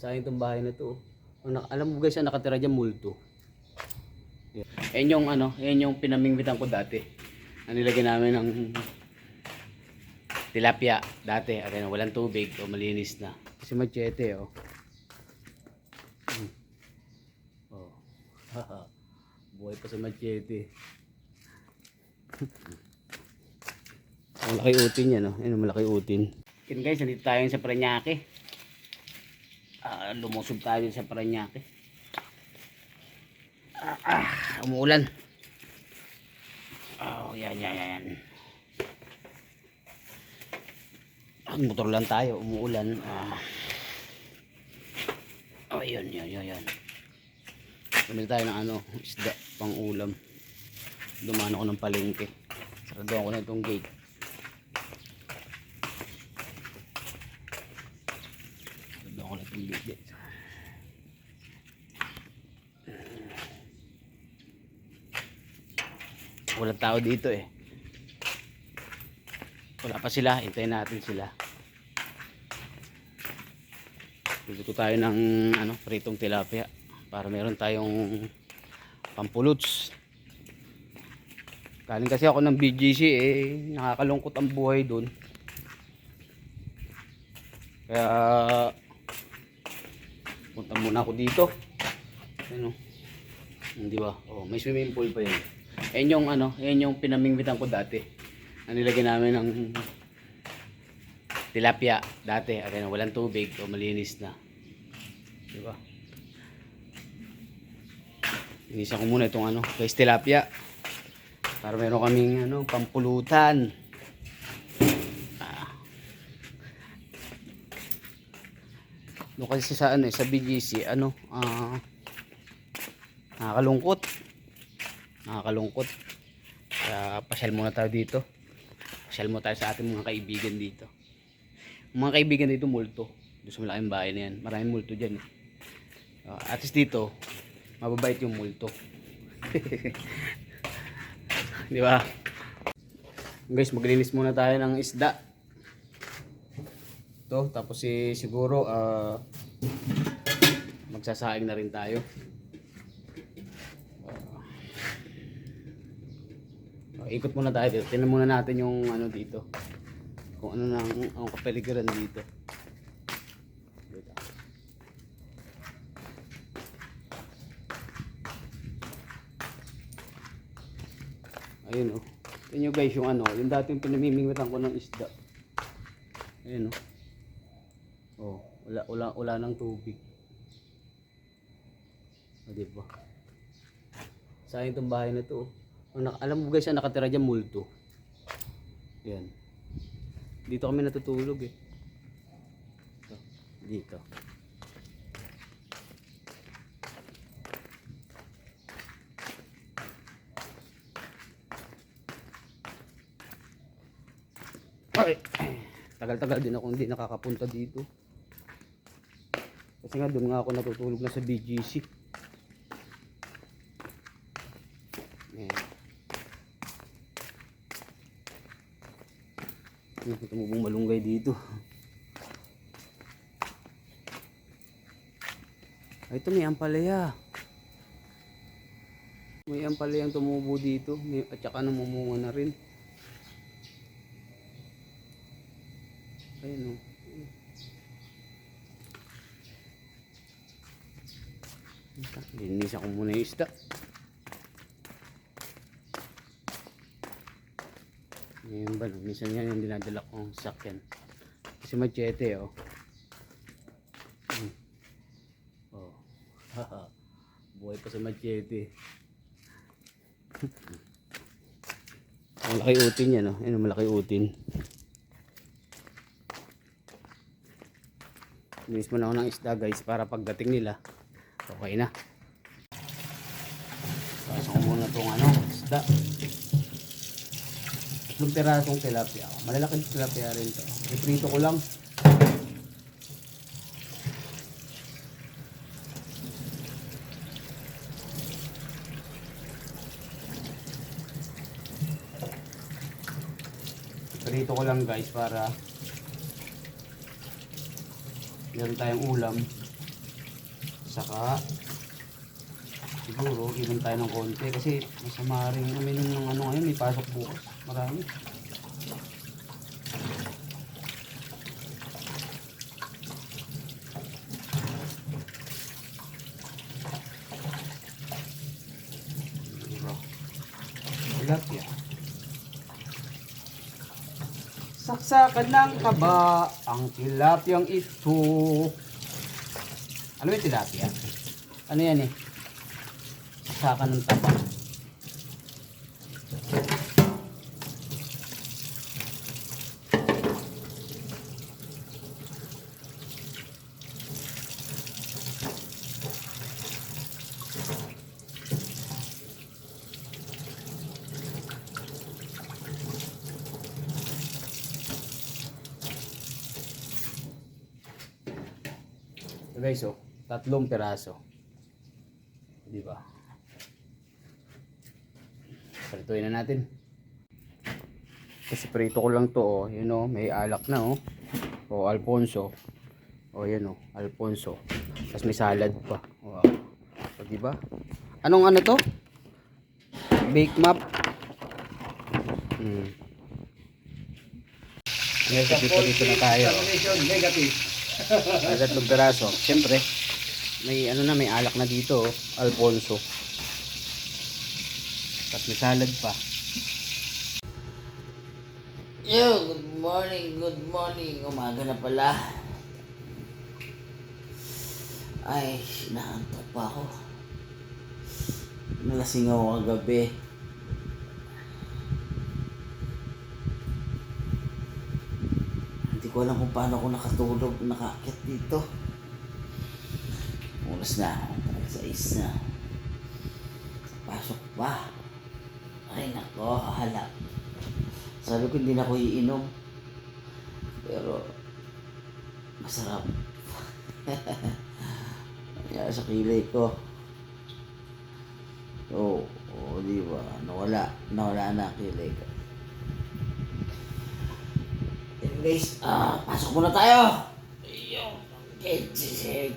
Sayang itong bahay na to. Alam mo guys, nakatira dyan multo. Yan yung yan yung pinamingwitan ko dati. Nilagyan namin ng tilapia dati. Ayan, walang tubig o malinis na. Kasi machete oh. Oh. Buhay pa sa machete. Malaki utin yan oh. Ayun, malaki utin. Yan guys, nandito tayo sa Parañaque. Lumusog tayo sa Parañaque. Umuulan. Oh, yan. Motor lang tayo, umuulan. Yun. Bumili tayo ng isda, pang ulam. Dumaan ako ng palengke. Sarado ako na itong gate. Walang tao dito eh. Wala pa sila, hintayin natin sila. Luto tayo ng pritong tilapia para meron tayong pampuluts. Galing kasi ako ng BGC nakakalungkot ang buhay doon. Kaya punta muna ako dito. Di ba? Oh, may swimming pool pa 'yan. Yan yung pinamingwitan ko dati. Nilagyan namin ng tilapia dati. Ayan, walang tubig o malinis na. Di ba? Inisa ko muna itong guys, tilapia. Para meron kaming pampulutan. No, kasi sa sa BGC nakakalungkot. Kaya pasyal muna tayo dito. Pasyal muna tayo sa ating mga kaibigan dito. Mga kaibigan dito multo. Doon sa malaking bahay na yan. Maraming multo dyan. At least dito, mababait yung multo. Di ba? Guys, maglinis muna tayo ng isda. Ito, tapos siguro magsasaing na rin tayo. Ikot muna tayo dito. Tingnan muna natin yung dito. Kung ang kapaligiran dito. Ayun oh. Tingnan nyo guys yung yung dating pinamimingwitan ko ng isda. Ayun oh. Oh, wala nang tubig. Diba? Sayang itong bahay na to. Alam mo guys, nakatira dyan multo. Yan. Dito kami natutulog eh. Dito. Ay! Tagal-tagal din ako hindi nakakapunta dito. Kasi nga doon nga ako natutulog na sa BGC. Nakita mo bang malunggay dito? Ay, ito may ampalaya. May ampalayang tumubo dito. At saka namumunga na rin. Ayun o. Linis ako muna yung isda. Ngayon ba, minsan yan yung dinadala kong sakyan. Kasi machete oh. Oh. Buhay pa sa machete. Malaki utin yan oh. Ayun, malaki utin. Linis mo na ako ng isda guys para pagdating nila okay na. Pasok ko muna itong isda. Yung pirasong tilapia. Malalaking tilapia rin to. Iprito ko lang. Iprito ko lang guys para meron tayong ulam. Saka, siguro, inom tayo ng konti kasi masama rin uminom ng ano ngayon, may pasok bukas. Marami. Diba? Tilapia. Saksakan ng kaba ang tilapiyang ito. Ano yung tilapia? Ano yan eh? Saksakan ng taba. Guys, oh, 3 piraso. Di ba? Prituin na natin. Kasi prito ko lang to, oh. Yun, oh, may alak na, oh. Oh, Alfonso. Oh, yan, oh, Alfonso. Tapos may salad pa. Wow. So, di ba? Anong ano to? Bake map. Yes, dito na tayo. Negative. May 3 piraso. Siyempre, may ano na, may alak na dito, oh. Alfonso. Tapos may salad pa. Yo, good morning, good morning. Umaga na pala. Ay, naantok pa ako. Nalasing ako kagabi. Hindi ko alam kung paano ako nakatulog, nakaakyat dito. Oras na, 6 na. Pasok pa. Ay nako, halap. Sabi ko hindi na ako iinom. Pero masarap. Kaya sa kilay ko. Oo, di ba? Nawala na ang kilay ko. Anyways, pasok muna tayo. Okay,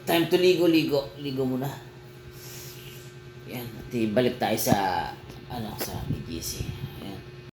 time to ligo. Ligo muna. Yan, at balik tayo sa sa BGC.